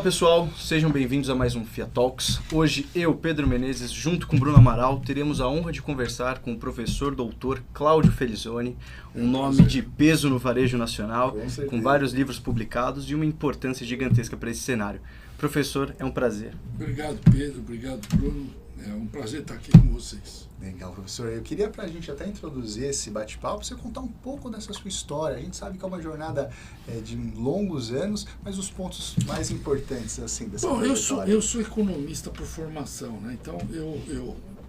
Fala pessoal, sejam bem-vindos a mais um FIA Talks. Hoje eu, Pedro Menezes, junto com Bruno Amaral, teremos a honra de conversar com o professor doutor Cláudio Felizoni, um nome de peso no varejo nacional, com vários livros publicados e uma importância gigantesca para esse cenário. Professor, é um prazer. Obrigado, Pedro. Obrigado, Bruno. É um prazer estar aqui com vocês. Legal, professor. Eu queria, para a gente até introduzir esse bate-papo, você contar um pouco dessa sua história. A gente sabe que é uma jornada de longos anos, mas os pontos mais importantes assim dessa trajetória. Eu sou economista por formação, né? Então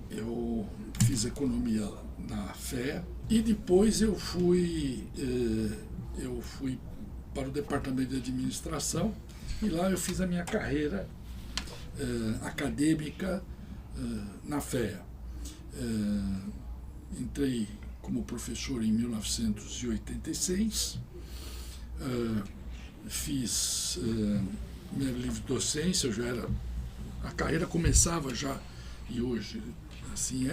eu fiz economia na FEA e depois eu fui para o departamento de administração e lá eu fiz a minha carreira acadêmica na FEA. Entrei como professor em 1986, fiz minha livre docência, a carreira começava já, e hoje assim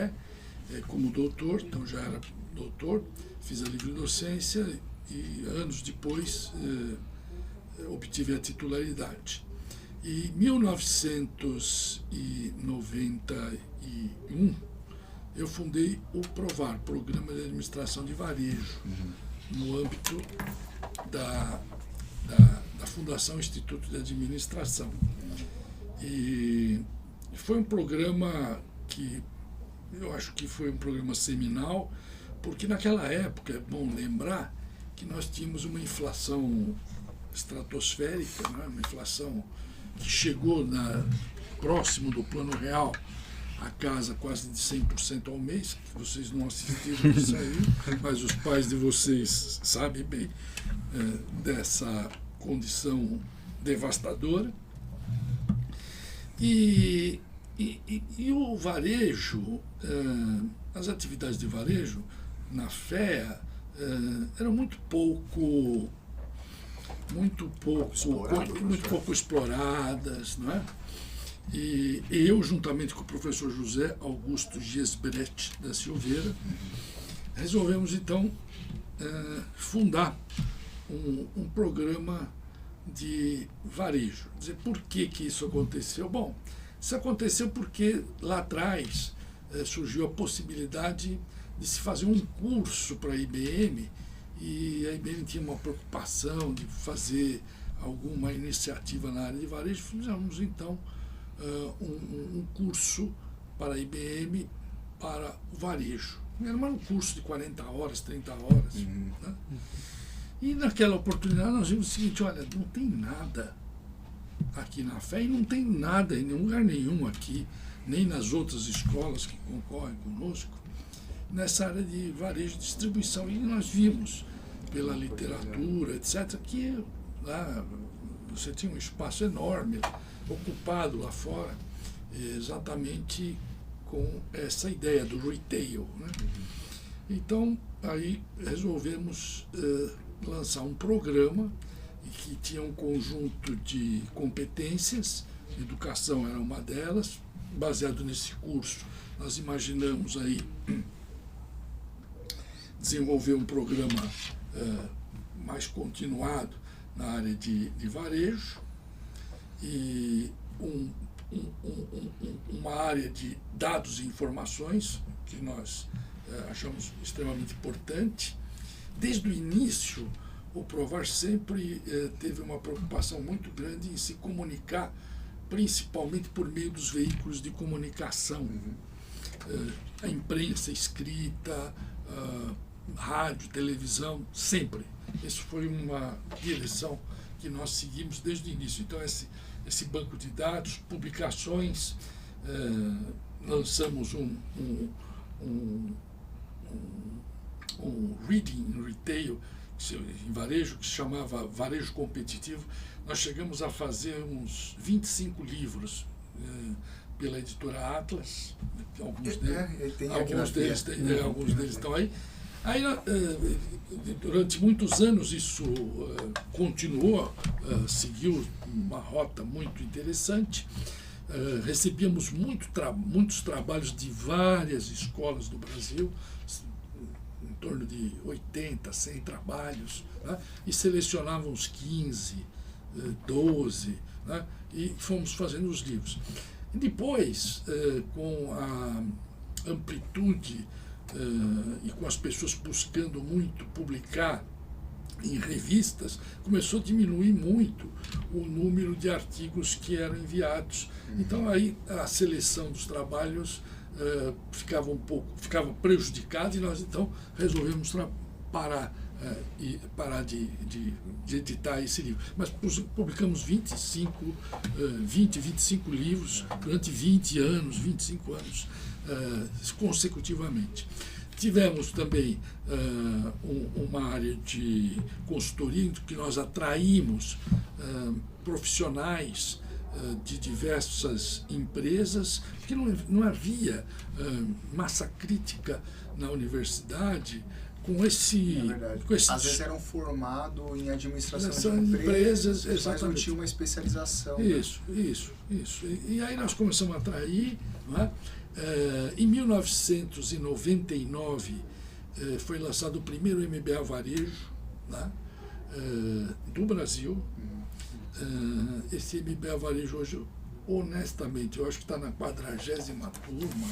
como doutor, então já era doutor, fiz a livre docência e anos depois obtive a titularidade. Em 1991, eu fundei o PROVAR, Programa de Administração de Varejo, no âmbito da Fundação Instituto de Administração. E foi um programa que eu acho que foi um programa seminal, porque naquela época, é bom lembrar, que nós tínhamos uma inflação estratosférica, né? Uma inflação que chegou próximo do Plano Real, a casa quase de 100% ao mês, que vocês não assistiram isso aí, mas os pais de vocês sabem bem dessa condição devastadora. E o varejo, as atividades de varejo na FEA eram muito pouco exploradas, não é? E eu, juntamente com o professor José Augusto Giesbrecht da Silveira, resolvemos então fundar um programa de varejo. Dizer, por que isso aconteceu? Bom, isso aconteceu porque lá atrás surgiu a possibilidade de se fazer um curso para a IBM, e a IBM tinha uma preocupação de fazer alguma iniciativa na área de varejo. Fizemos então um curso para a IBM para o varejo. Era um curso de 40 horas, 30 horas. Né? E naquela oportunidade nós vimos o seguinte: olha, não tem nada aqui na FEA e não tem nada em lugar nenhum aqui, nem nas outras escolas que concorrem conosco, nessa área de varejo e distribuição. E nós vimos pela literatura, etc., que lá você tinha um espaço enorme ocupado lá fora, exatamente com essa ideia do retail, né? Então, aí resolvemos lançar um programa que tinha um conjunto de competências, educação era uma delas. Baseado nesse curso, nós imaginamos aí desenvolver um programa mais continuado na área de varejo e uma área de dados e informações que nós achamos extremamente importante. Desde o início, o PROVAR sempre teve uma preocupação muito grande em se comunicar, principalmente por meio dos veículos de comunicação, a imprensa escrita, rádio, televisão, sempre. Isso foi uma direção que nós seguimos desde o início. Então, esse banco de dados, publicações, lançamos um reading retail em varejo, que se chamava Varejo Competitivo. Nós chegamos a fazer uns 25 livros pela editora Atlas, alguns deles estão aí. Aí, durante muitos anos, isso continuou, seguiu uma rota muito interessante. Recebíamos muitos trabalhos de várias escolas do Brasil, em torno de 80, 100 trabalhos, né? E selecionávamos 15, 12, né? E fomos fazendo os livros. E depois, com a amplitude e com as pessoas buscando muito publicar em revistas, começou a diminuir muito o número de artigos que eram enviados. Então aí a seleção dos trabalhos ficava prejudicada, e nós então resolvemos parar de editar esse livro. Mas publicamos 25 livros durante 20 anos, 25 anos, consecutivamente. Tivemos também uma área de consultoria em que nós atraímos profissionais de diversas empresas, porque não havia massa crítica na universidade com esse... Às vezes eram formados em administração São de empresas, mas não exatamente. tinha uma especialização. Isso. E aí nós começamos a atrair, não é? Em 1999 foi lançado o primeiro MBA Varejo, né, do Brasil. Esse MBA Varejo hoje, honestamente, eu acho que está na 40ª turma,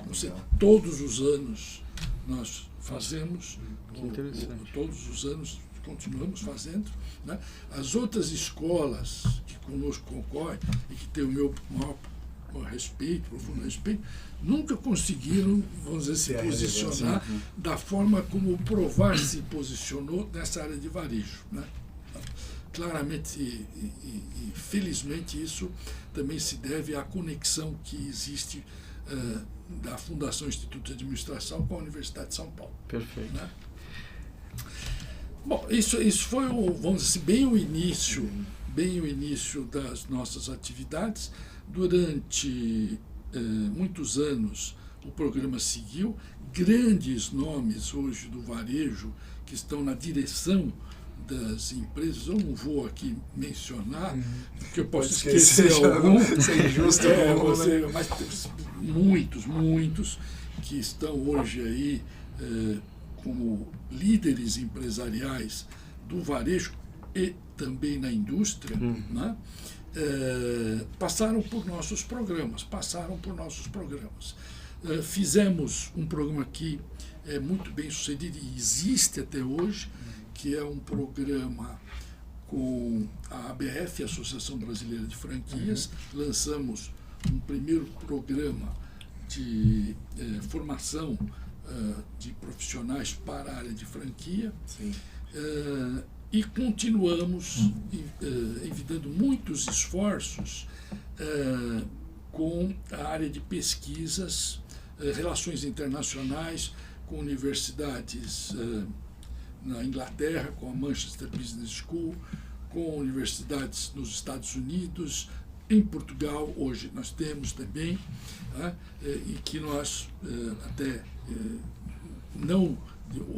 não sei, todos os anos nós fazemos, todos os anos continuamos fazendo, né? As outras escolas que conosco concorrem e que têm o meu maior respeito, profundo respeito, nunca conseguiram, vamos dizer, se posicionar da forma como o Provar se posicionou nessa área de varejo, né? Claramente e felizmente isso também se deve à conexão que existe da Fundação Instituto de Administração com a Universidade de São Paulo. Perfeito. Né? Bom, isso foi, vamos dizer, bem o início das nossas atividades. Durante muitos anos o programa seguiu. Grandes nomes hoje do varejo que estão na direção das empresas, eu não vou aqui mencionar, porque eu posso esquecer algum, ser injusto, mas muitos que estão hoje aí como líderes empresariais do varejo e também na indústria, né? Passaram por nossos programas. Fizemos um programa que é muito bem sucedido e existe até hoje, que é um programa com a ABF, Associação Brasileira de Franquias. Lançamos um primeiro programa de formação de profissionais para a área de franquia. E continuamos envidando muitos esforços com a área de pesquisas, relações internacionais, com universidades na Inglaterra, com a Manchester Business School, com universidades nos Estados Unidos, em Portugal, hoje nós temos também, né, e que nós até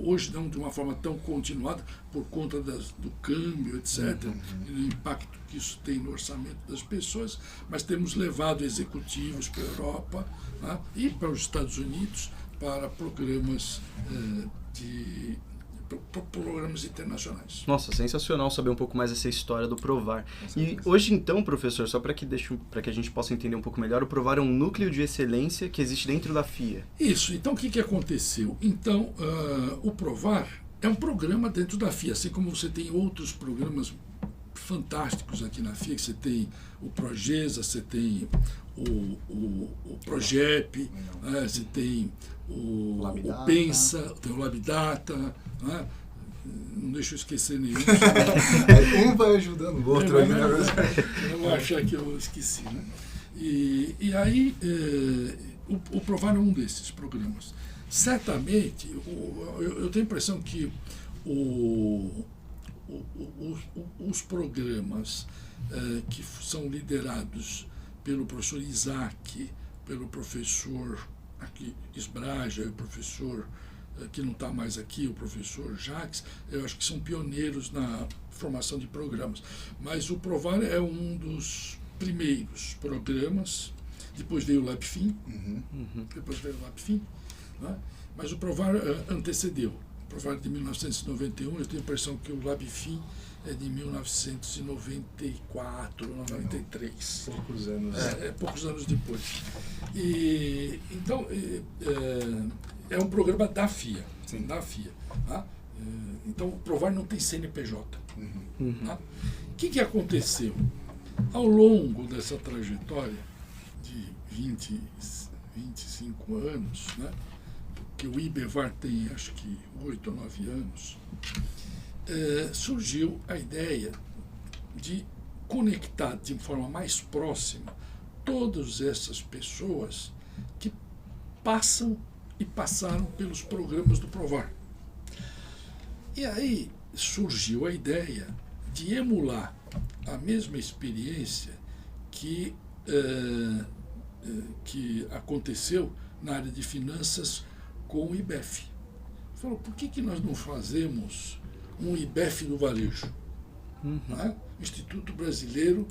hoje não de uma forma tão continuada por conta do câmbio, etc., e do impacto que isso tem no orçamento das pessoas, mas temos levado executivos para a Europa, né, e para os Estados Unidos para programas programas internacionais. Nossa, sensacional saber um pouco mais essa história do Provar. E hoje então, professor, só para que a gente possa entender um pouco melhor, o Provar é um núcleo de excelência que existe dentro da FIA. Isso. Então, o que aconteceu? Então, o Provar é um programa dentro da FIA, assim como você tem outros programas fantásticos aqui na FIA, que você tem o Progesa, você tem o Progep, né? Você tem o Pensa, tem o Labdata, né? Não deixa eu esquecer nenhum. Um vai ajudando o outro. Eu vou achar que eu esqueci. Né? E aí, o Provar é um desses programas. Certamente, eu tenho a impressão que os programas que são liderados pelo professor Isaac, pelo professor aqui Esbraja, o professor que não está mais aqui, o professor Jacques, eu acho que são pioneiros na formação de programas. Mas o Provar é um dos primeiros programas, depois veio o LabFin, né? Mas o Provar antecedeu. O Provar é de 1991, eu tenho a impressão que o LabFin é de 1994, 93. Poucos anos. Poucos anos depois. Então, é um programa da FIA. Sim. Da FIA, tá? Então, o Provar não tem CNPJ. Tá? O que aconteceu? Ao longo dessa trajetória de 25 anos, né? Que o IBEVAR tem, acho que 8 ou 9 anos, surgiu a ideia de conectar de forma mais próxima todas essas pessoas que passam e passaram pelos programas do Provar. E aí surgiu a ideia de emular a mesma experiência que aconteceu na área de finanças com o IBEF. Falou, por que nós não fazemos um IBEF do varejo? Né? Instituto Brasileiro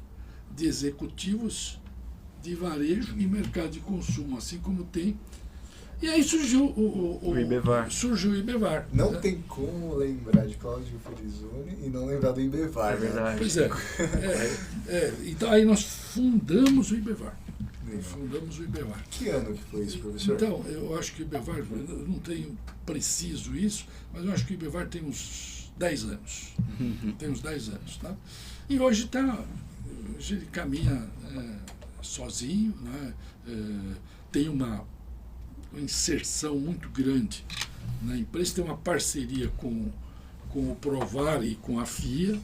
de Executivos de Varejo e Mercado de Consumo, assim como tem. E aí surgiu o IBEVAR. Surgiu o IBEVAR. Não né? tem como lembrar de Cláudio Felizoni e não lembrar do IBEVAR. É verdade. Pois é. Então aí nós fundamos o IBEVAR. Fundamos o IBEVAR. Que ano que foi isso, professor? Então, eu acho que o IBEVAR, eu não tenho preciso isso, mas eu acho que o IBEVAR tem uns 10 anos. Tem uns 10 anos. Tá? E hoje ele caminha sozinho, né? Tem uma inserção muito grande na empresa, tem uma parceria com o Provar e com a FIA,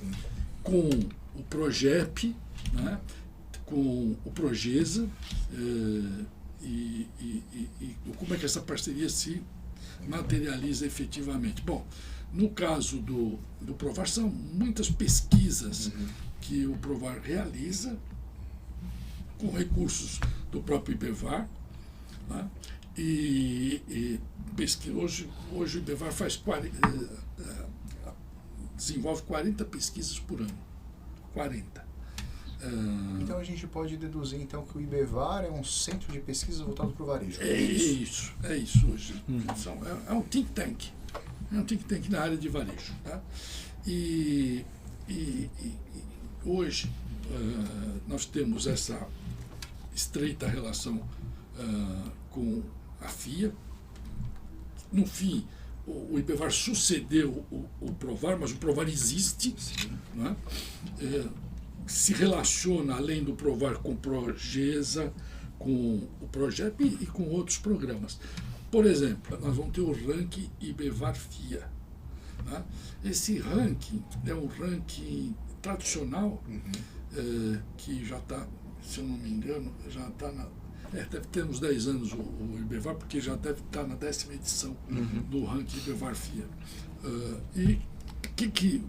com o Progep, né? Com o Progesa, e como é que essa parceria se materializa efetivamente. Bom, no caso do Provar, são muitas pesquisas que o Provar realiza com recursos do próprio IBEVAR, né? Hoje o IBEVAR desenvolve 40 pesquisas por ano. 40. Então a gente pode deduzir então que o IBEVAR é um centro de pesquisa voltado para o varejo. É isso hoje. É um think tank. É um think tank na área de varejo. Tá? E hoje nós temos essa estreita relação com a FIA. No fim, o IBEVAR sucedeu o Provar, mas o Provar existe. Né? Se relaciona, além do Provar, com o Progesa, com o Progep e com outros programas. Por exemplo, nós vamos ter o ranking IBEVAR-FIA. Né? Esse ranking é um ranking tradicional, que já está, se eu não me engano, já está deve ter uns 10 anos o IBEVAR, porque já deve estar na 10ª edição do ranking IBEVAR-FIA. E o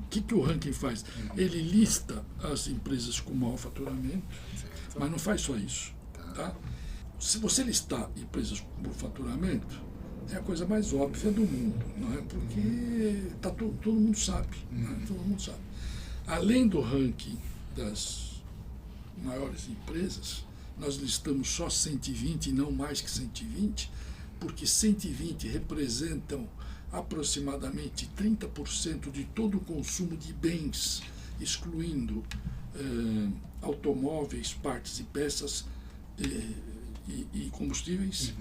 que o ranking faz? Ele lista as empresas com mau faturamento, mas não faz só isso. Tá? Se você listar empresas com bom faturamento, é a coisa mais óbvia do mundo, não é? Porque todo mundo sabe. Né? Todo mundo sabe. Além do ranking das maiores empresas, nós listamos só 120 e não mais que 120, porque 120 representam aproximadamente 30% de todo o consumo de bens, excluindo automóveis, partes e peças e combustíveis,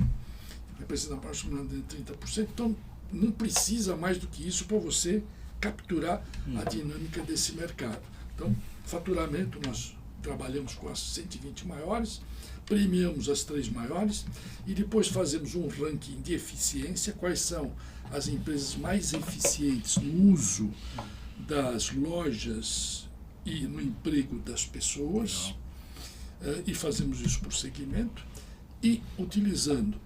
representa aproximadamente 30%. Então, não precisa mais do que isso para você capturar a dinâmica desse mercado. Então, faturamento, nós trabalhamos com as 120 maiores, premiamos as 3 maiores e depois fazemos um ranking de eficiência, quais são as empresas mais eficientes no uso das lojas e no emprego das pessoas, e fazemos isso por segmento, e utilizando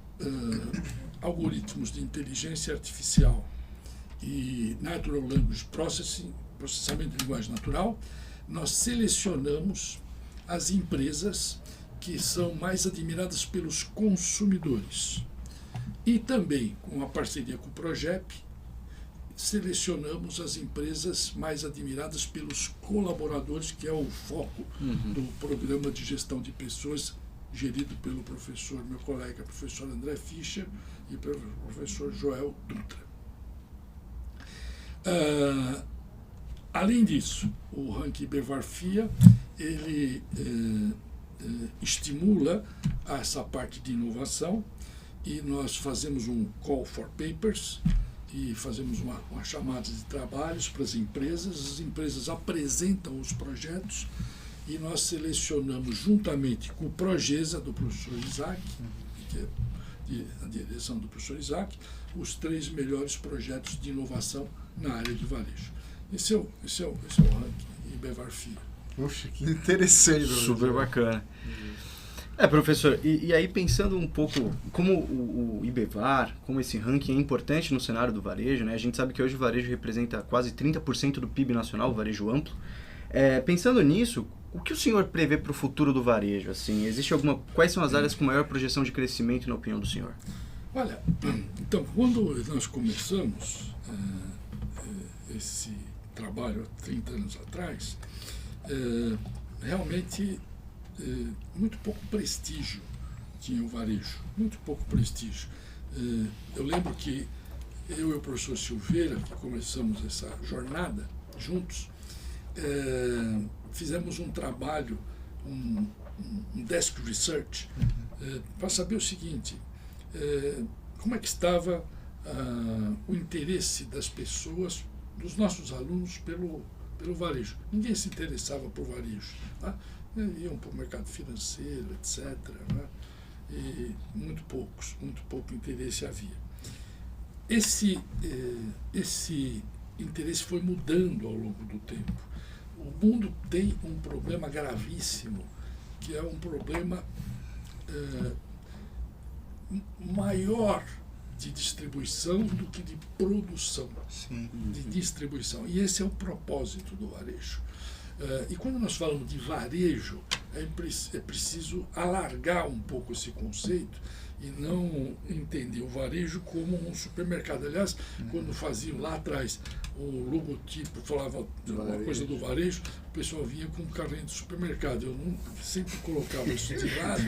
algoritmos de inteligência artificial e Natural Language Processing, processamento de linguagem natural, nós selecionamos as empresas que são mais admiradas pelos consumidores. E também, com a parceria com o Progep, selecionamos as empresas mais admiradas pelos colaboradores, que é o foco do programa de gestão de pessoas, gerido pelo meu colega, professor André Fischer, e pelo professor Joel Dutra. Além disso, o ranking IBEVAR-FIA, ele estimula essa parte de inovação, e nós fazemos um call for papers e fazemos uma chamada de trabalhos para as empresas apresentam os projetos e nós selecionamos juntamente com o Progesa, do professor Isaac, que é a direção do professor Isaac, os 3 melhores projetos de inovação na área de varejo. Esse é o ranking IBEVAR-FIA. Puxa, que interessante. Super bacana. Professor, e aí pensando um pouco como o IBEVAR, como esse ranking é importante no cenário do varejo, né? A gente sabe que hoje o varejo representa quase 30% do PIB nacional, o varejo amplo. Pensando nisso, o que o senhor prevê para o futuro do varejo? Assim, quais são as áreas com maior projeção de crescimento, na opinião do senhor? Olha, então, quando nós começamos esse trabalho há 30 anos atrás, realmente muito pouco prestígio tinha o varejo, muito pouco prestígio. Eu lembro que eu e o professor Silveira, que começamos essa jornada juntos, fizemos um trabalho, um desk research, para saber o seguinte, como é que estava o interesse das pessoas, dos nossos alunos, pelo varejo. Ninguém se interessava por varejo, tá? Iam para o mercado financeiro, etc., né? E muito pouco interesse havia. Esse interesse foi mudando ao longo do tempo. O mundo tem um problema gravíssimo, que é um problema maior de distribuição do que de produção. Sim. De distribuição. E esse é o propósito do varejo. E quando nós falamos de varejo, é preciso alargar um pouco esse conceito e não entender o varejo como um supermercado. Aliás, quando faziam lá atrás o logotipo, falava uma coisa do varejo, o pessoal vinha com um carrinho de supermercado. Eu sempre colocava isso de lado.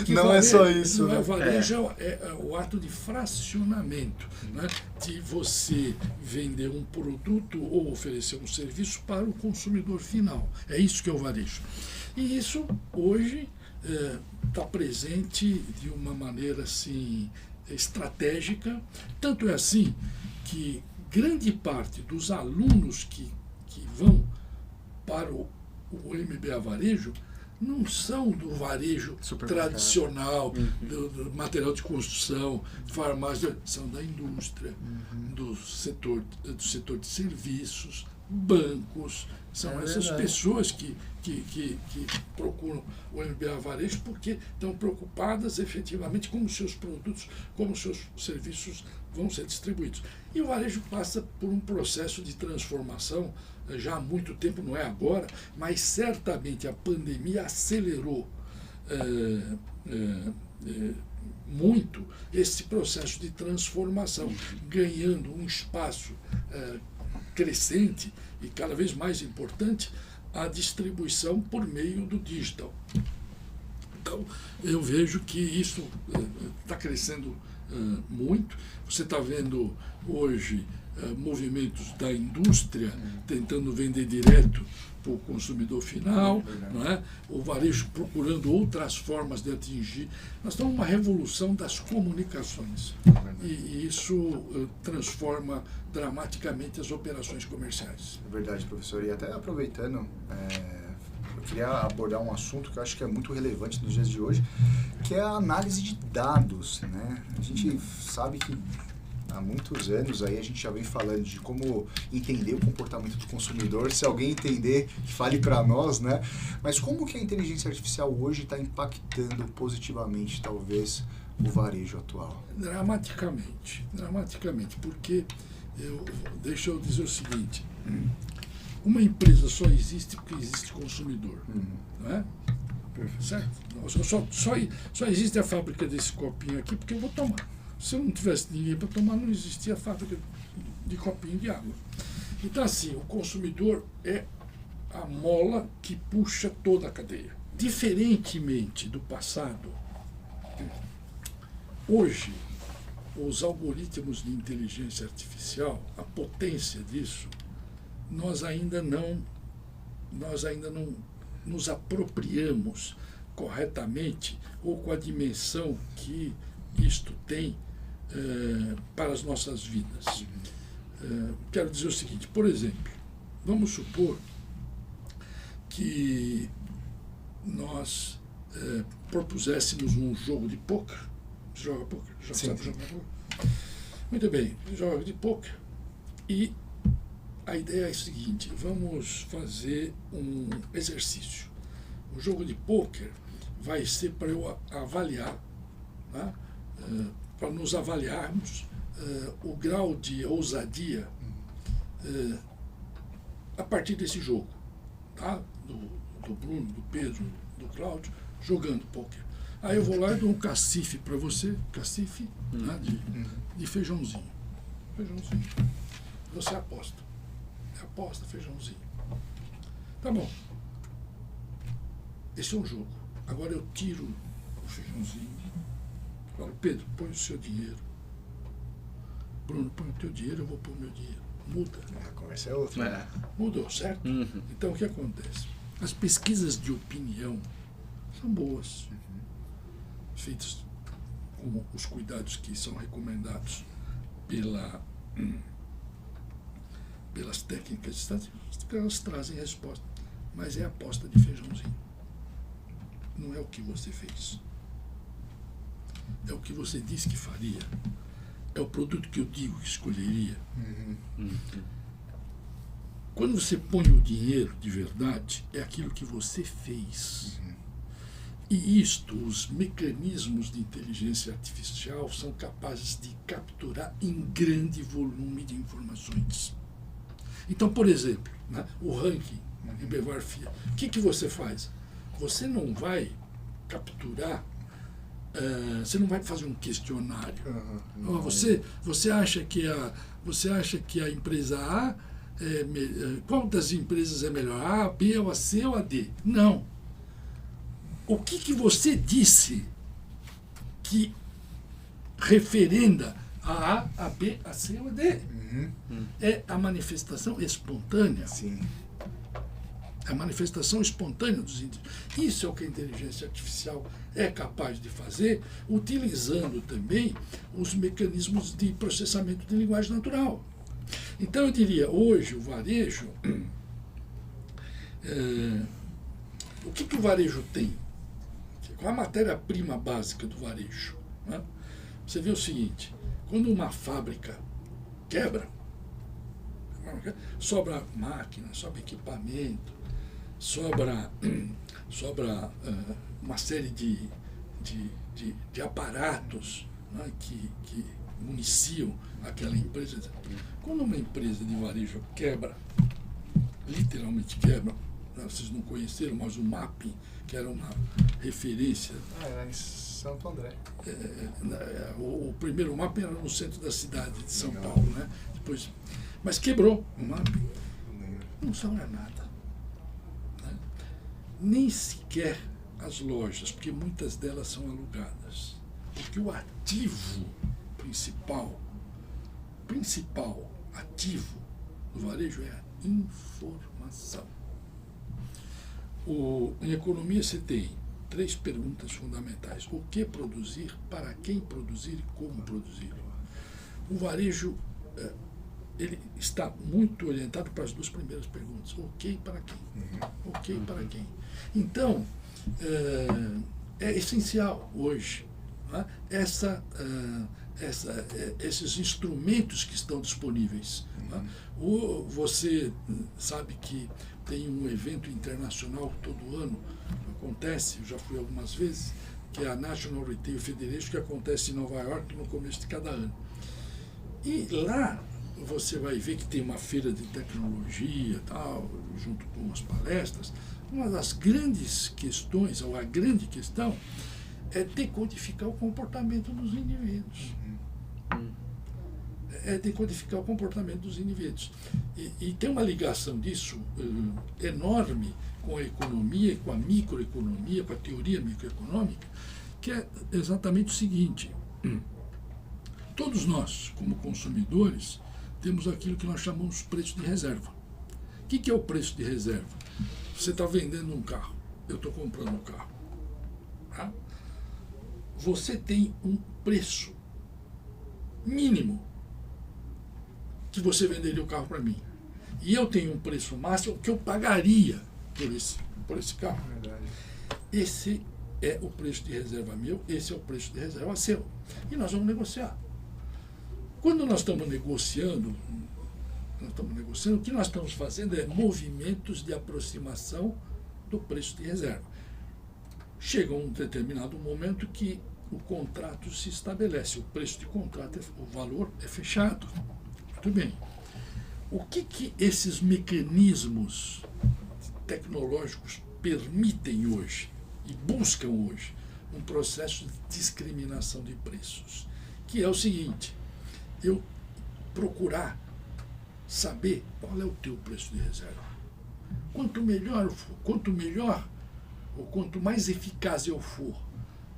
Não varejo, é só isso. Não é varejo, é o ato de fracionamento, né? De você vender um produto ou oferecer um serviço para o consumidor final. É isso que é o varejo. E isso, hoje, está presente de uma maneira assim, estratégica. Tanto é assim que grande parte dos alunos que vão para o MBA Varejo não são do varejo tradicional, do material de construção, farmácia, são da indústria, do setor de serviços, bancos. São essas pessoas que procuram o MBA Varejo porque estão preocupadas efetivamente como seus produtos, como seus serviços vão ser distribuídos. E o varejo passa por um processo de transformação já há muito tempo, não é agora, mas certamente a pandemia acelerou muito esse processo de transformação, ganhando um espaço crescente e cada vez mais importante a distribuição por meio do digital. Então, eu vejo que isso está crescendo muito. Você está vendo hoje movimentos da indústria tentando vender direto para o consumidor final, não é? O varejo procurando outras formas de atingir. Nós estamos numa revolução das comunicações e isso transforma dramaticamente as operações comerciais. É verdade, professor. E até aproveitando, eu queria abordar um assunto que eu acho que é muito relevante nos dias de hoje, que é a análise de dados, né? A gente sabe que há muitos anos aí a gente já vem falando de como entender o comportamento do consumidor. Se alguém entender, que fale para nós, né? Mas como que a inteligência artificial hoje está impactando positivamente, talvez, o varejo atual? Dramaticamente, porque deixa eu dizer o seguinte, uma empresa só existe porque existe consumidor, não é? Certo? Só existe a fábrica desse copinho aqui porque eu vou tomar. Se eu não tivesse ninguém para tomar, não existia a fábrica de copinho de água. Então, assim, o consumidor é a mola que puxa toda a cadeia. Diferentemente do passado, hoje, os algoritmos de inteligência artificial, a potência disso, nós ainda não nos apropriamos corretamente ou com a dimensão que isto tem para as nossas vidas. Quero dizer o seguinte, por exemplo, vamos supor que nós propuséssemos um jogo de pôquer. Você joga pôquer? Já sabe jogar pôquer? Muito bem, joga de pôquer. E a ideia é a seguinte, vamos fazer um exercício. O jogo de pôquer vai ser para eu avaliar, né? Para nos avaliarmos o grau de ousadia a partir desse jogo, tá? Do Bruno, do Pedro, do Cláudio, jogando pôquer. Aí eu vou lá e dou um cacife para você, cacife, né, de feijãozinho. Feijãozinho. Você aposta. Aposta, feijãozinho. Tá bom. Esse é um jogo. Agora eu tiro o feijãozinho. Falo, Pedro, põe o seu dinheiro. Bruno, põe o teu dinheiro, eu vou pôr o meu dinheiro. Muda. A conversa é outra. Né? Mudou, certo? Então o que acontece? As pesquisas de opinião são boas, feitas com os cuidados que são recomendados pelas técnicas estatísticas, elas trazem resposta. Mas é a aposta de feijãozinho. Não é o que você fez. É o que você disse que faria. É o produto que eu digo que escolheria. Quando você põe o dinheiro de verdade, é aquilo que você fez. E os mecanismos de inteligência artificial são capazes de capturar em grande volume de informações. Então, por exemplo, né, o ranking em Bevar-Fia, o que você faz? Você não vai capturar, você não vai fazer um questionário. Você acha que a empresa A, qual das empresas é melhor? A, B, ou a C ou a D? Não. O que você disse que referenda a A, a B, a C ou a D? É a manifestação espontânea. Sim. A manifestação espontânea dos indivíduos. Isso é o que a inteligência artificial é capaz de fazer, utilizando também os mecanismos de processamento de linguagem natural. Então, eu diria, hoje, o varejo... o que o varejo tem? Qual a matéria-prima básica do varejo? Né? Você vê o seguinte, quando uma fábrica quebra, sobra máquina, sobra equipamento, sobra uma série de aparatos, né, que municiam aquela empresa. Quando uma empresa de varejo quebra, literalmente quebra, vocês não conheceram, mas o mapping, que era uma referência... era em Santo André. O primeiro mapping era no centro da cidade de São Paulo, né? Depois, mas quebrou o mapping. Não sobra nada. Né? Nem sequer as lojas, porque muitas delas são alugadas. Porque o ativo principal ativo do varejo é a informação. Em economia você tem 3 perguntas fundamentais. O que produzir, para quem produzir e como produzir. O varejo ele está muito orientado para as 2 primeiras perguntas. O que e para quem? O que e para quem? Então, é essencial hoje, né, esses instrumentos que estão disponíveis. Né? Você sabe que tem um evento internacional todo ano, acontece, eu já fui algumas vezes, que é a National Retail Federation, que acontece em Nova York no começo de cada ano. E lá você vai ver que tem uma feira de tecnologia, tal, junto com as palestras. Uma das grandes questões, ou a grande questão, é decodificar o comportamento dos indivíduos. É decodificar o comportamento dos indivíduos. E tem uma ligação disso enorme com a economia, com a microeconomia, com a teoria microeconômica, que é exatamente o seguinte. todos nós, como consumidores, temos aquilo que nós chamamos de preço de reserva. O que é o preço de reserva? Você está vendendo um carro, eu estou comprando um carro. Tá? Você tem um preço mínimo que você venderia o carro para mim. E eu tenho um preço máximo que eu pagaria por esse carro. Verdade. Esse é o preço de reserva meu, esse é o preço de reserva seu. E nós vamos negociar. Quando nós estamos negociando, o que nós estamos fazendo é movimentos de aproximação do preço de reserva. Chega um determinado momento que o contrato se estabelece, o preço de contrato, o valor é fechado. Muito bem. O que esses mecanismos tecnológicos permitem hoje e buscam hoje? Um processo de discriminação de preços, que é o seguinte: eu procurar saber qual é o teu preço de reserva. Quanto melhor ou quanto mais eficaz eu for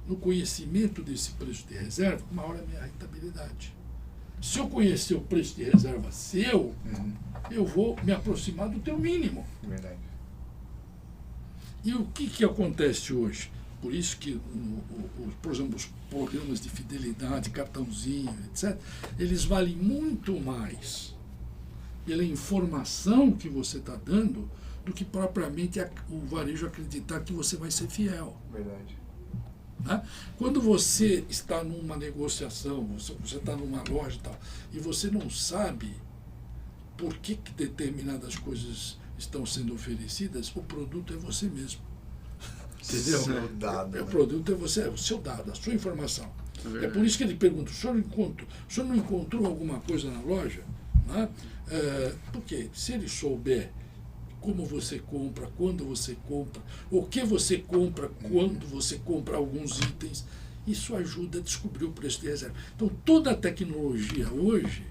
no conhecimento desse preço de reserva, maior é a minha rentabilidade. Se eu conhecer o preço de reserva seu, eu vou me aproximar do teu mínimo. Verdade. E o que acontece hoje? Por isso que, por exemplo, os programas de fidelidade, cartãozinho, etc., eles valem muito mais pela informação que você está dando do que propriamente o varejo acreditar que você vai ser fiel. Verdade. Né? Quando você está numa negociação, você está numa loja e tal, e você não sabe por que determinadas coisas estão sendo oferecidas, o produto é você mesmo. Entendeu? Seu dado, O né? produto é você, é o seu dado, a sua informação. É por isso que ele pergunta: o senhor não encontrou alguma coisa na loja? Né? Porque se ele souber como você compra, quando você compra, o que você compra, quando você compra alguns itens, isso ajuda a descobrir o preço de reserva. Então, toda a tecnologia hoje,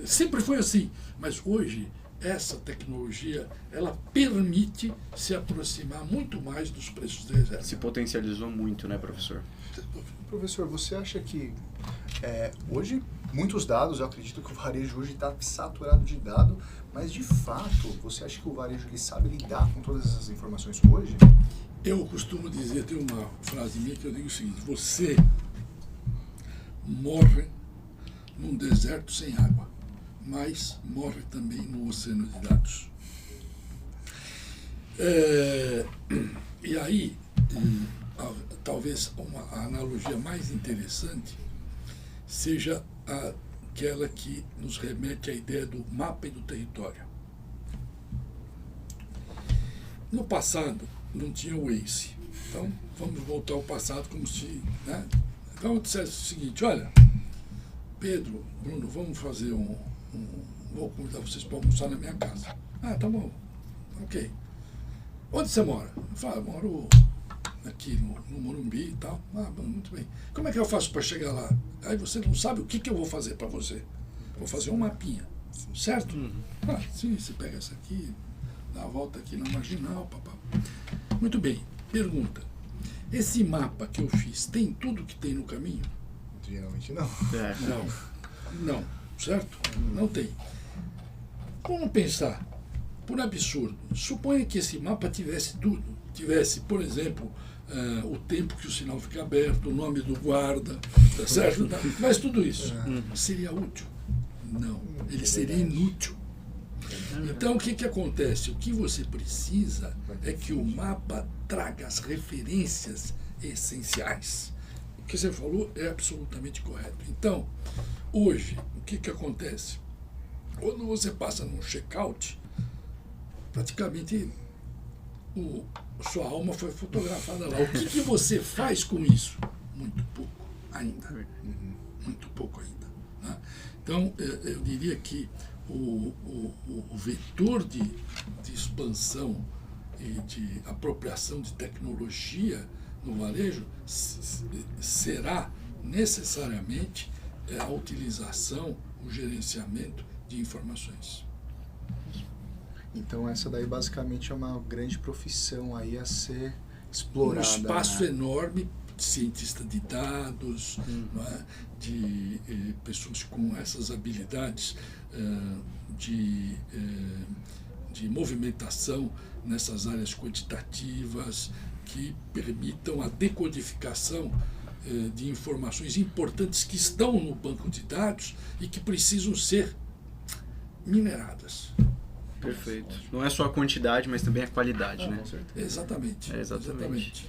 sempre foi assim, mas hoje essa tecnologia, ela permite se aproximar muito mais dos preços de reserva. Se potencializou muito, né, professor? Professor, você acha que hoje muitos dados, eu acredito que o varejo hoje está saturado de dados, mas de fato, você acha que o varejo ele sabe lidar com todas essas informações hoje? Eu costumo dizer, tem uma frase minha que eu digo o seguinte: você morre num deserto sem água, mas morre também no oceano de dados. E aí, talvez a analogia mais interessante seja aquela que nos remete à ideia do mapa e do território. No passado, não tinha o Waze. Então, vamos voltar ao passado como se... Né? Então, eu dissesse o seguinte: olha, Pedro, Bruno, vamos fazer vou convidar vocês para almoçar na minha casa. Ah, tá bom. Ok. Onde você mora? Eu falo: moro aqui no Morumbi e tal. Ah, muito bem. Como é que eu faço para chegar lá? Aí você não sabe o que eu vou fazer para você. Vou fazer um mapinha, certo? Sim, você pega essa aqui, dá a volta aqui na Marginal, papá. Muito bem. Pergunta: esse mapa que eu fiz tem tudo que tem no caminho? Geralmente não. Não, certo? Não tem. Vamos pensar, por absurdo, suponha que esse mapa tivesse tudo. Tivesse, por exemplo, o tempo que o sinal fica aberto, o nome do guarda, tá certo? Tivesse tudo isso. Seria útil? Não, ele seria inútil. Então, o que acontece? O que você precisa é que o mapa traga as referências essenciais. O que você falou é absolutamente correto. Então, hoje, o que acontece? Quando você passa num check-out, praticamente sua alma foi fotografada lá. O que você faz com isso? Muito pouco ainda. Muito pouco ainda. Né? Então, eu diria que o vetor de expansão e de apropriação de tecnologia no varejo será necessariamente a utilização, o gerenciamento de informações. Então essa daí basicamente é uma grande profissão aí a ser explorada. Um espaço enorme cientista de dados, não é? De pessoas com essas habilidades de movimentação nessas áreas quantitativas que permitam a decodificação de informações importantes que estão no banco de dados e que precisam ser mineradas. Perfeito. Não é só a quantidade, mas também a qualidade, né? Com certeza. Exatamente. Exatamente.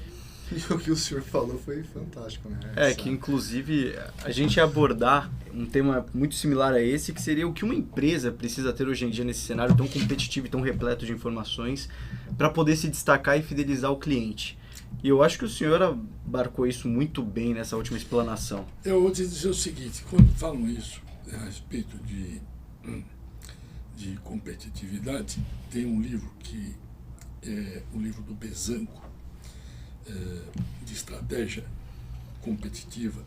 E o que o senhor falou foi fantástico, né? Que inclusive a gente ia abordar um tema muito similar a esse, que seria o que uma empresa precisa ter hoje em dia nesse cenário tão competitivo e tão repleto de informações para poder se destacar e fidelizar o cliente. E eu acho que o senhor abarcou isso muito bem nessa última explanação. Eu vou te dizer o seguinte, quando falam isso a respeito de competitividade, tem um livro que é o livro do Bezanco, de estratégia competitiva,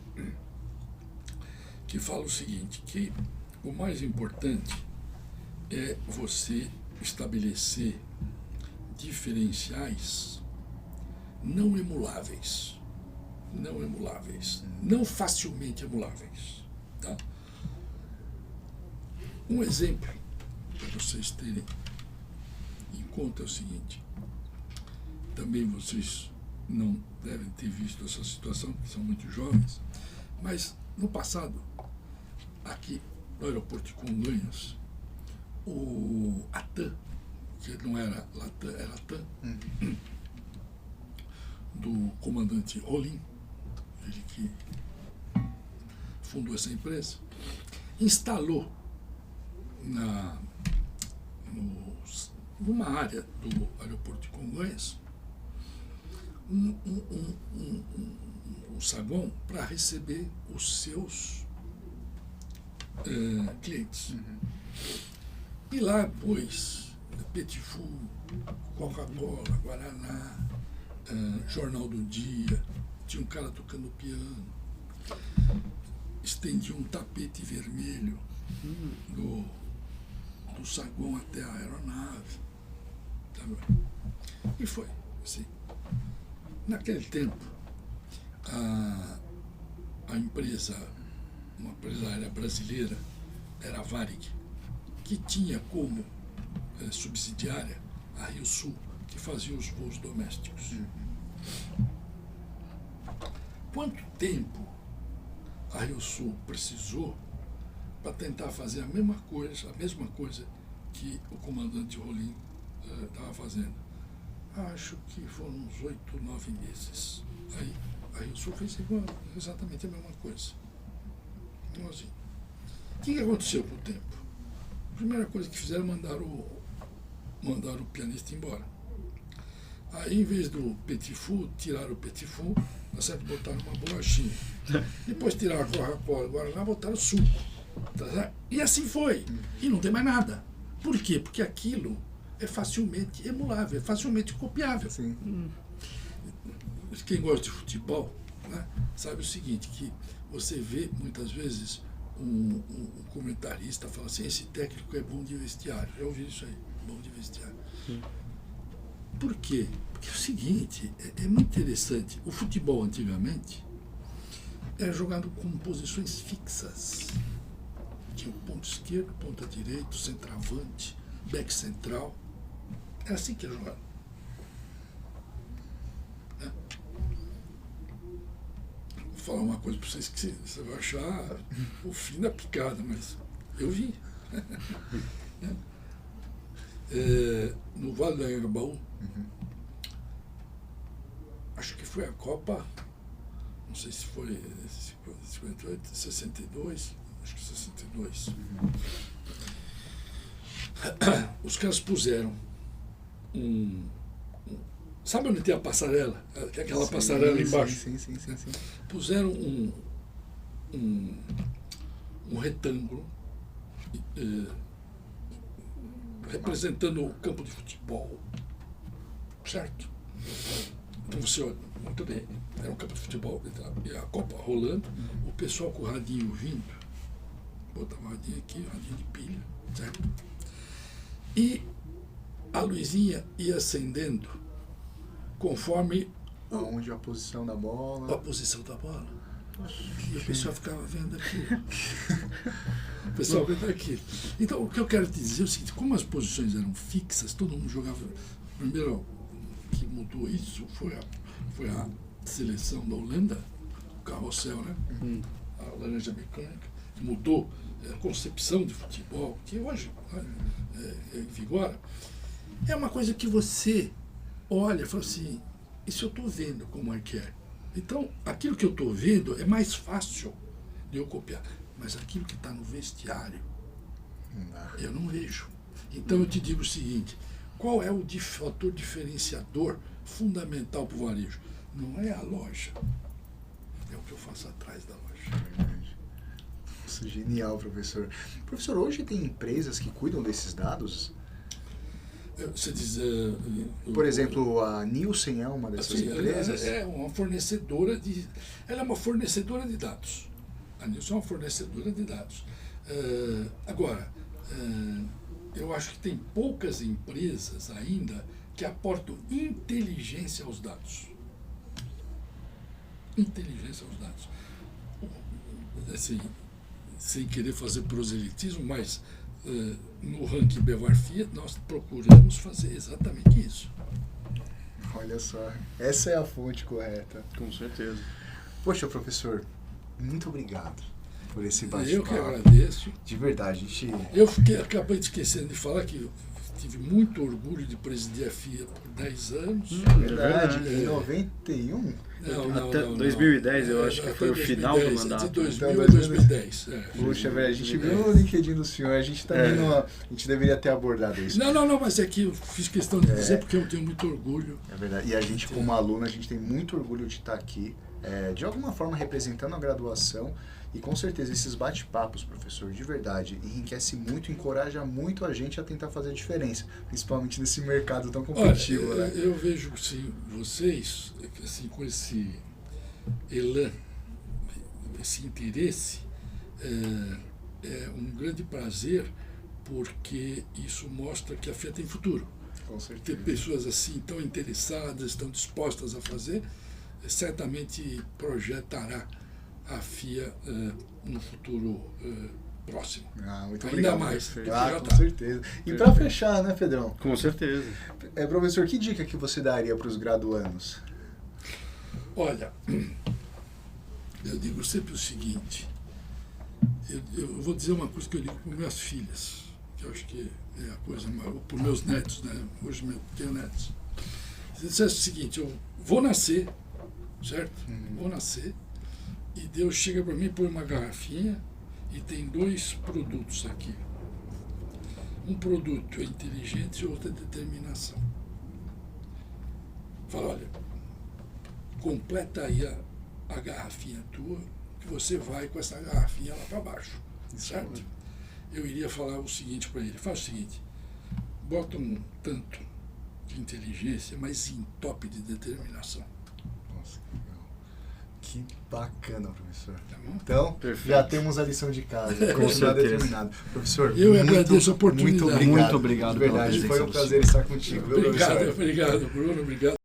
que fala o seguinte, que o mais importante é você estabelecer diferenciais não emuláveis, não facilmente emuláveis. Tá? Um exemplo para vocês terem em conta é o seguinte, também vocês não devem ter visto essa situação, porque são muito jovens, mas no passado, aqui no aeroporto de Congonhas, a TAM, que não era Latam, era TAM, do comandante Rolim, ele que fundou essa empresa, instalou numa área do aeroporto de Congonhas um saguão para receber os seus clientes. E lá pôs Petit Four, Coca-Cola, Guaraná, Jornal do Dia, tinha um cara tocando piano, estendia um tapete vermelho do saguão até a aeronave. Tá bem? E foi assim. Naquele tempo, a empresa, uma empresa aérea brasileira, era a Varig, que tinha como subsidiária a Rio Sul, que fazia os voos domésticos. Quanto tempo a Rio Sul precisou para tentar fazer a mesma coisa que o comandante Rolim estava fazendo? Acho que foram uns 8, 9 meses. Aí a Rio Sul fez exatamente a mesma coisa. Então, assim, o que aconteceu com o tempo? A primeira coisa que fizeram, mandaram o pianista embora. Aí, em vez do Petit Four, tiraram o Petit Four, tá certo? Botaram uma bolachinha. Depois tiraram a Coca-Cola, Guaraná, botaram suco. Tá certo? E assim foi. E não tem mais nada. Por quê? Porque aquilo é facilmente emulável, é facilmente copiável. Sim. Quem gosta de futebol, né, sabe o seguinte, que você vê muitas vezes um comentarista fala assim, esse técnico é bom de vestiário. Já ouvi isso aí, bom de vestiário. Sim. Por quê? Porque é o seguinte, é muito interessante. O futebol antigamente era jogado com posições fixas. Tinha o ponto esquerdo, ponta direito, centroavante, back central. Era assim que era jogado. Né? Vou falar uma coisa para vocês que você vai achar o fim da picada, mas eu vi. No Vale do Anhangabaú, acho que foi a Copa, não sei se foi 58, 62, acho que 62. Os caras puseram sabe onde tem a passarela? Aquela passarela embaixo. Sim. Puseram um retângulo representando o campo de futebol, certo? Então você olha, muito bem, era um campo de futebol, e a Copa rolando, o pessoal com o radinho vindo, botava o radinho aqui, radinho de pilha, certo? E a luzinha ia acendendo conforme Aonde a posição da bola. A posição da bola. E o pessoal ficava vendo aqui. O pessoal vendo aqui. Então, o que eu quero te dizer é o seguinte, como as posições eram fixas, todo mundo jogava. Primeiro que mudou isso foi a seleção da Holanda, o carrossel, né? A laranja mecânica, que mudou a concepção de futebol, que hoje vigora. É uma coisa que você olha e fala assim, isso eu estou vendo como é que é. Então, aquilo que eu estou vendo é mais fácil de eu copiar. Mas aquilo que está no vestiário, eu não vejo. Então, eu te digo o seguinte, qual é o fator diferenciador fundamental para o varejo? Não é a loja, é o que eu faço atrás da loja. Nossa, genial, professor. Professor, hoje tem empresas que cuidam desses dados? Você diz... Por exemplo, a Nielsen é uma dessas empresas? Ela é uma fornecedora de... Ela é uma fornecedora de dados. A Nielsen é uma fornecedora de dados. Agora, eu acho que tem poucas empresas ainda que aportam inteligência aos dados. Inteligência aos dados. Assim, sem querer fazer proselitismo, mas no ranking Belvar Fiat nós procuramos fazer exatamente isso. Olha só, essa é a fonte correta. Com certeza. Poxa, professor, muito obrigado por esse bate-papo. Eu que agradeço. De verdade, gente... Eu acabei de esquecendo de falar que eu tive muito orgulho de presidir a FIA por 10 anos. Verdade, em 91? Até 2010, eu acho que foi o final do mandato. De 2000 a 2010. Puxa, velho, a gente viu no LinkedIn do senhor, a gente também a gente deveria ter abordado isso. Não, mas é que eu fiz questão de dizer porque eu tenho muito orgulho. É verdade, e a gente como aluno, a gente tem muito orgulho de estar aqui, de alguma forma representando a graduação. E com certeza esses bate-papos, professor, de verdade, enriquece muito, encoraja muito a gente a tentar fazer a diferença, principalmente nesse mercado tão competitivo. Olha, né? eu vejo sim, vocês assim, com esse elan, esse interesse, é um grande prazer, porque isso mostra que a FIA tem futuro. Com certeza. Ter pessoas assim tão interessadas, estão dispostas a fazer, certamente projetará a FIA no futuro próximo. Muito Ainda obrigado. mais. Com certeza. E para fechar, né, Pedrão? Com certeza. Professor, que dica que você daria para os graduandos? Olha, eu digo sempre o seguinte, eu vou dizer uma coisa que eu digo para minhas filhas, que eu acho que é a coisa maior, para os meus netos, né? Hoje eu tenho netos. Se dissesse o seguinte, eu vou nascer, certo? Vou nascer, e Deus chega para mim, põe uma garrafinha e tem 2 produtos aqui. Um produto é inteligência e outro é determinação. Fala, olha, completa aí a garrafinha tua, que você vai com essa garrafinha lá para baixo, certo? Eu iria falar o seguinte para ele, faz o seguinte, bota um tanto de inteligência, mas em top de determinação. Nossa, que legal. Que bacana, professor. Tá bom? Então, perfeito. Já temos a lição de casa. Com certeza. Determinado. Professor, eu agradeço a oportunidade. Muito Muito obrigado de pela verdade, presença foi um do prazer estar contigo. Viu, professor? Obrigado, Bruno, obrigado.